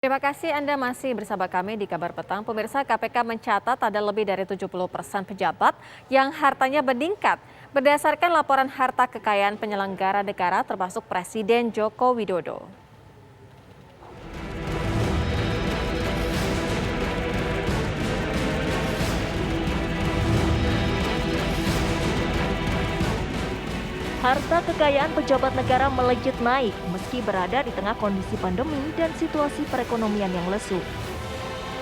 Terima kasih Anda masih bersama kami di Kabar Petang. Pemirsa, KPK mencatat ada lebih dari 70% pejabat yang hartanya meningkat berdasarkan laporan harta kekayaan penyelenggara negara termasuk Presiden Joko Widodo. Harta kekayaan pejabat negara melejit naik meski berada di tengah kondisi pandemi dan situasi perekonomian yang lesu.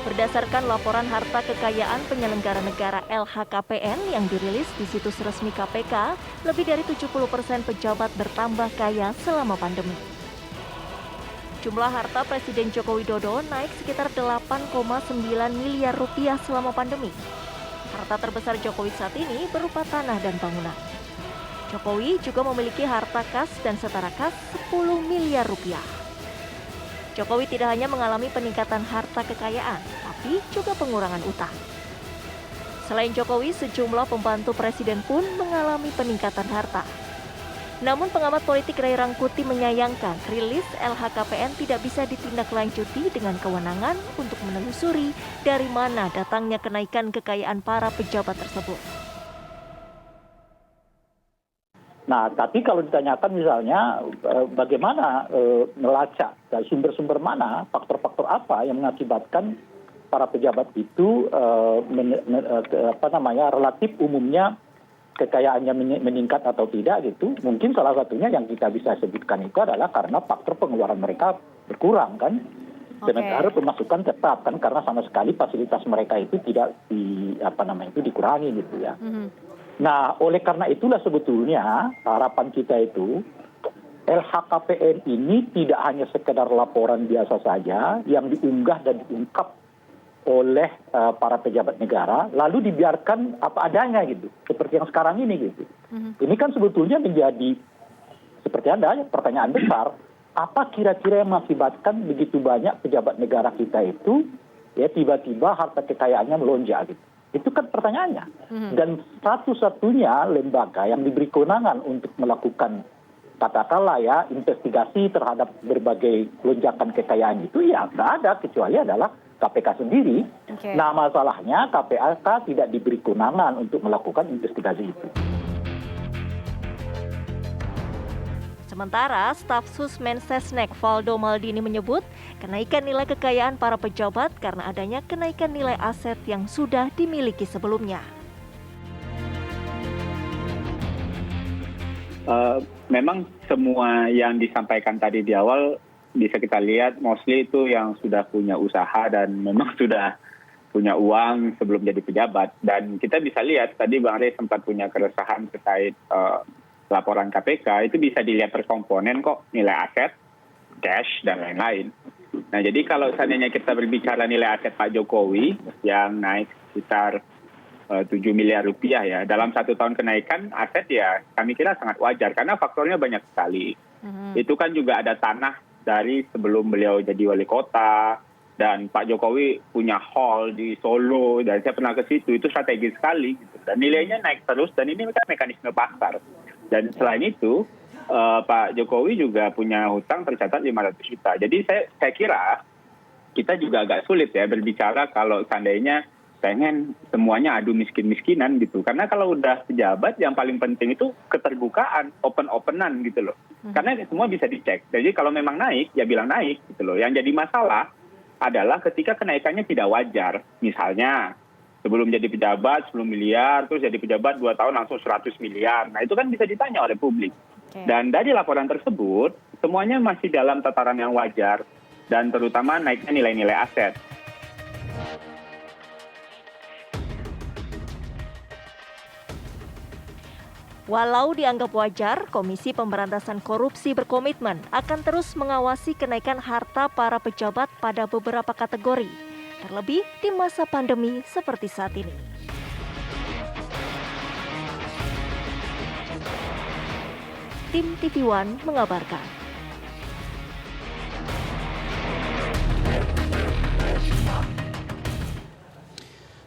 Berdasarkan laporan harta kekayaan penyelenggara negara LHKPN yang dirilis di situs resmi KPK, lebih dari 70% pejabat bertambah kaya selama pandemi. Jumlah harta Presiden Joko Widodo naik sekitar 8,9 miliar rupiah selama pandemi. Harta terbesar Jokowi saat ini berupa tanah dan bangunan. Jokowi juga memiliki harta kas dan setara kas 10 miliar rupiah. Jokowi tidak hanya mengalami peningkatan harta kekayaan, tapi juga pengurangan utang. Selain Jokowi, sejumlah pembantu presiden pun mengalami peningkatan harta. Namun pengamat politik Ray Rangkuti menyayangkan rilis LHKPN tidak bisa ditindaklanjuti dengan kewenangan untuk menelusuri dari mana datangnya kenaikan kekayaan para pejabat tersebut. Nah, tapi kalau ditanyakan misalnya bagaimana melacak dari sumber-sumber mana, faktor-faktor apa yang mengakibatkan para pejabat itu relatif umumnya kekayaannya meningkat atau tidak gitu, mungkin salah satunya yang kita bisa sebutkan itu adalah karena faktor pengeluaran mereka berkurang kan. Sementara pemasukan tetap kan karena sama sekali fasilitas mereka itu tidak dikurangi gitu ya. Nah, oleh karena itulah sebetulnya harapan kita itu LHKPN ini tidak hanya sekedar laporan biasa saja yang diunggah dan diungkap oleh para pejabat negara lalu dibiarkan apa adanya gitu, seperti yang sekarang ini gitu. Ini kan sebetulnya menjadi seperti ada pertanyaan besar, apa kira-kira yang mengakibatkan begitu banyak pejabat negara kita itu ya tiba-tiba harta kekayaannya melonjak gitu. Itu kan pertanyaannya. Dan satu-satunya lembaga yang diberi kewenangan untuk melakukan katakanlah ya investigasi terhadap berbagai lonjakan kekayaan itu ya nggak ada kecuali adalah KPK sendiri. Nah masalahnya KPK tidak diberi kewenangan untuk melakukan investigasi itu. Sementara staf Sus Mensesnek Valdo Maldini menyebut kenaikan nilai kekayaan para pejabat karena adanya kenaikan nilai aset yang sudah dimiliki sebelumnya. Memang semua yang disampaikan tadi di awal bisa kita lihat mostly itu yang sudah punya usaha dan memang sudah punya uang sebelum jadi pejabat. Dan kita bisa lihat tadi Bang Rey sempat punya keresahan terkait laporan KPK itu bisa dilihat per komponen kok, nilai aset, cash, dan lain-lain. Nah jadi kalau seandainya kita berbicara nilai aset Pak Jokowi yang naik sekitar 7 miliar rupiah ya, dalam 1 tahun kenaikan aset ya kami kira sangat wajar karena faktornya banyak sekali. Itu kan juga ada tanah dari sebelum beliau jadi wali kota, dan Pak Jokowi punya hall di Solo, dan saya pernah ke situ, itu strategis sekali. Gitu. Dan nilainya naik terus, dan ini kan mekanisme pasar. Dan selain itu, Pak Jokowi juga punya hutang tercatat 500 juta. Jadi saya kira kita juga agak sulit ya berbicara kalau seandainya pengen semuanya adu miskin-miskinan gitu. Karena kalau udah pejabat yang paling penting itu keterbukaan, open-openan gitu loh. Karena semua bisa dicek. Jadi kalau memang naik, ya bilang naik gitu loh. Yang jadi masalah adalah ketika kenaikannya tidak wajar. Misalnya sebelum jadi pejabat 10 miliar, terus jadi pejabat 2 tahun langsung 100 miliar. Nah itu kan bisa ditanya oleh publik. Dan dari laporan tersebut, semuanya masih dalam tataran yang wajar. Dan terutama naiknya nilai-nilai aset. Walau dianggap wajar, Komisi Pemberantasan Korupsi berkomitmen akan terus mengawasi kenaikan harta para pejabat pada beberapa kategori, terlebih di masa pandemi seperti saat ini. Tim TV One mengabarkan.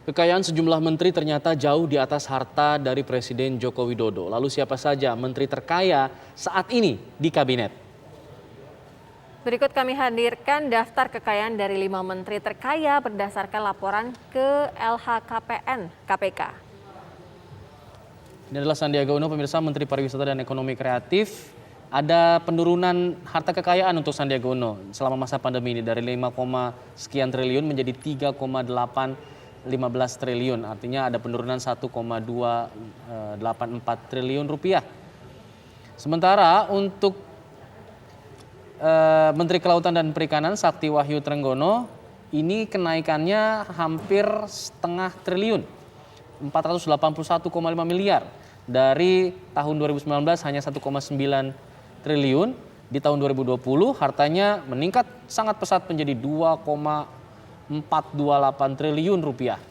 Kekayaan sejumlah menteri ternyata jauh di atas harta dari Presiden Joko Widodo. Lalu siapa saja menteri terkaya saat ini di kabinet? Berikut kami hadirkan daftar kekayaan dari 5 menteri terkaya berdasarkan laporan ke LHKPN KPK. Ini adalah Sandiaga Uno, pemirsa, Menteri Pariwisata dan Ekonomi Kreatif. Ada penurunan harta kekayaan untuk Sandiaga Uno selama masa pandemi ini dari 5, sekian triliun menjadi 3,815 triliun. Artinya ada penurunan 1,284 triliun rupiah. Sementara untuk Menteri Kelautan dan Perikanan Sakti Wahyu Trenggono, ini kenaikannya hampir setengah triliun, 481,5 miliar. Dari tahun 2019 hanya 1,9 triliun, di tahun 2020 hartanya meningkat sangat pesat menjadi 2,428 triliun rupiah.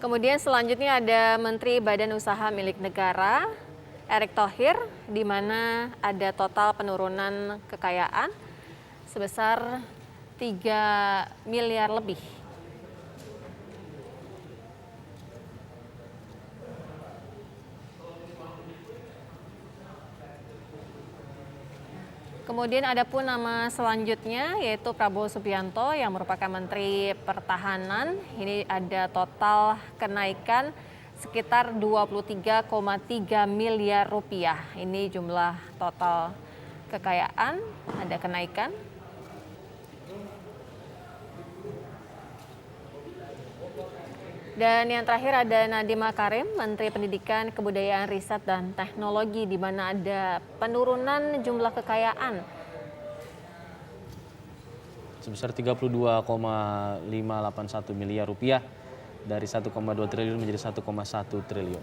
Kemudian selanjutnya ada Menteri Badan Usaha Milik Negara, Erick Thohir, di mana ada total penurunan kekayaan sebesar 3 miliar lebih. Kemudian ada pun nama selanjutnya yaitu Prabowo Subianto yang merupakan Menteri Pertahanan. Ini ada total kenaikan sekitar 23,3 miliar rupiah. Ini jumlah total kekayaan, ada kenaikan. Dan yang terakhir ada Nadiem Makarim, Menteri Pendidikan, Kebudayaan, Riset, dan Teknologi, di mana ada penurunan jumlah kekayaan Sebesar 32,581 miliar rupiah dari 1,2 triliun menjadi 1,1 triliun.